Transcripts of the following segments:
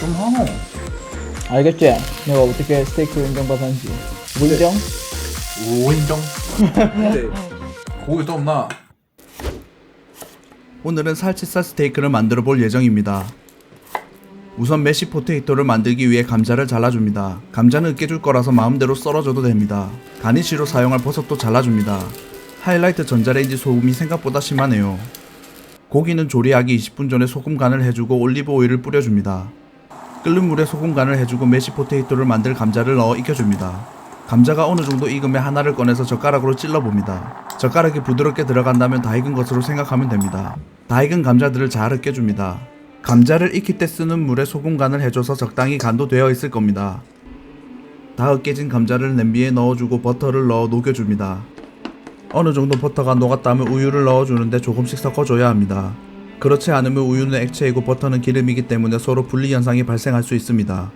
좀 하노. 알겠지? 내가 어떻게 스테이크를 인정받았는지. 뭐 인정? 오인정. 근데 고기 또 없나? 오늘은 살치살 스테이크를 만들어 볼 예정입니다. 우선 메시 포테이토를 만들기 위해 감자를 잘라줍니다. 감자는 으깨줄 거라서 마음대로 썰어줘도 됩니다. 가니쉬로 사용할 버섯도 잘라줍니다. 하이라이트 전자레인지 소음이 생각보다 심하네요. 고기는 조리하기 20분 전에 소금 간을 해주고 올리브 오일을 뿌려줍니다. 끓는 물에 소금 간을 해주고 메시 포테이토를 만들 감자를 넣어 익혀줍니다. 감자가 어느 정도 익으면 하나를 꺼내서 젓가락으로 찔러봅니다. 젓가락이 부드럽게 들어간다면 다 익은 것으로 생각하면 됩니다. 다 익은 감자들을 잘 으깨줍니다. 감자를 익힐 때 쓰는 물에 소금 간을 해줘서 적당히 간도 되어 있을 겁니다. 다 으깨진 감자를 냄비에 넣어주고 버터를 넣어 녹여줍니다. 어느 정도 버터가 녹았다면 우유를 넣어주는데 조금씩 섞어줘야 합니다. 그렇지 않으면 우유는 액체이고 버터는 기름이기 때문에 서로 분리 현상이 발생할 수 있습니다.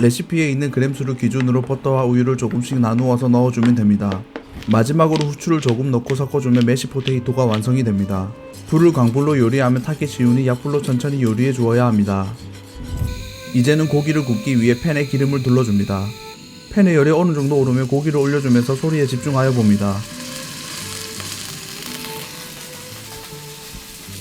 레시피에 있는 그램수를 기준으로 버터와 우유를 조금씩 나누어서 넣어주면 됩니다. 마지막으로 후추를 조금 넣고 섞어주면 메시 포테이토가 완성이 됩니다. 불을 강불로 요리하면 타기 쉬우니 약불로 천천히 요리해 주어야 합니다. 이제는 고기를 굽기 위해 팬에 기름을 둘러줍니다. 팬의 열이 어느 정도 오르면 고기를 올려주면서 소리에 집중하여 봅니다.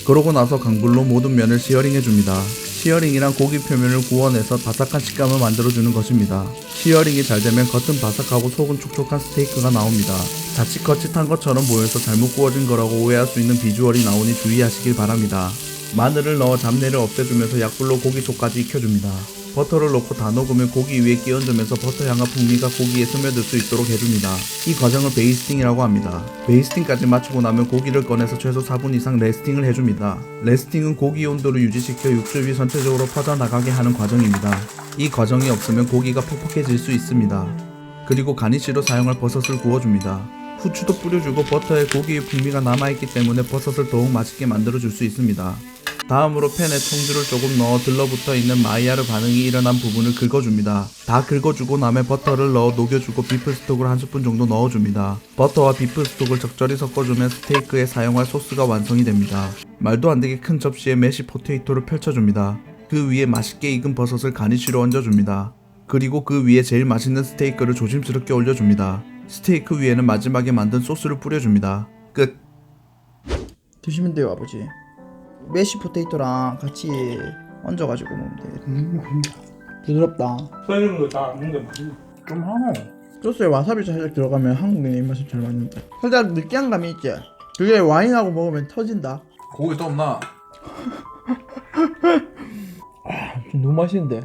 그러고 나서 강불로 모든 면을 시어링 해줍니다. 시어링이란 고기 표면을 구워내서 바삭한 식감을 만들어주는 것입니다. 시어링이 잘 되면 겉은 바삭하고 속은 촉촉한 스테이크가 나옵니다. 자칫 거짓한 것처럼 보여서 잘못 구워진 거라고 오해할 수 있는 비주얼이 나오니 주의하시길 바랍니다. 마늘을 넣어 잡내를 없애주면서 약불로 고기 속까지 익혀줍니다. 버터를 넣고 다 녹으면 고기 위에 끼얹으면서 버터 향과 풍미가 고기에 스며들 수 있도록 해줍니다. 이 과정을 베이스팅이라고 합니다. 베이스팅까지 마치고 나면 고기를 꺼내서 최소 4분 이상 레스팅을 해줍니다. 레스팅은 고기 온도를 유지시켜 육즙이 전체적으로 퍼져나가게 하는 과정입니다. 이 과정이 없으면 고기가 퍽퍽해질 수 있습니다. 그리고 가니쉬로 사용할 버섯을 구워줍니다. 후추도 뿌려주고 버터에 고기의 풍미가 남아있기 때문에 버섯을 더욱 맛있게 만들어줄 수 있습니다. 다음으로 팬에 청주를 조금 넣어 들러붙어 있는 마이야르 반응이 일어난 부분을 긁어줍니다. 다 긁어주고 남에 버터를 넣어 녹여주고 비프 스톡을 한 스푼 정도 넣어줍니다. 버터와 비프 스톡을 적절히 섞어주면 스테이크에 사용할 소스가 완성이 됩니다. 말도 안 되게 큰 접시에 메시 포테이토를 펼쳐줍니다. 그 위에 맛있게 익은 버섯을 가니쉬로 얹어줍니다. 그리고 그 위에 제일 맛있는 스테이크를 조심스럽게 올려줍니다. 스테이크 위에는 마지막에 만든 소스를 뿌려줍니다. 끝. 드시면 돼요, 아버지. 메시 포테이토랑 같이 얹어가지고 먹으면 돼. 부드럽다. 썰는 거다 먹는 게 맛있네. 좀 하노. 소스에 와사비 살짝 들어가면 한국인의 입맛에 잘 맞는다. 살짝 느끼한 감이 있지? 그게 와인하고 먹으면 터진다. 고기 또 없나? 좀 너무 맛있는데.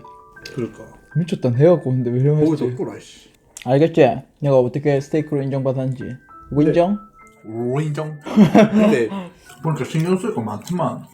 그럴까. 미쳤다. 해갖고 근데 왜 이런 고기 맛이지? 또 뿌라 씨. 알겠지? 내가 어떻게 스테이크로 인정받았는지. 뭐 인정? 오인정. 근데 보니까 신경 쓸 거 많지만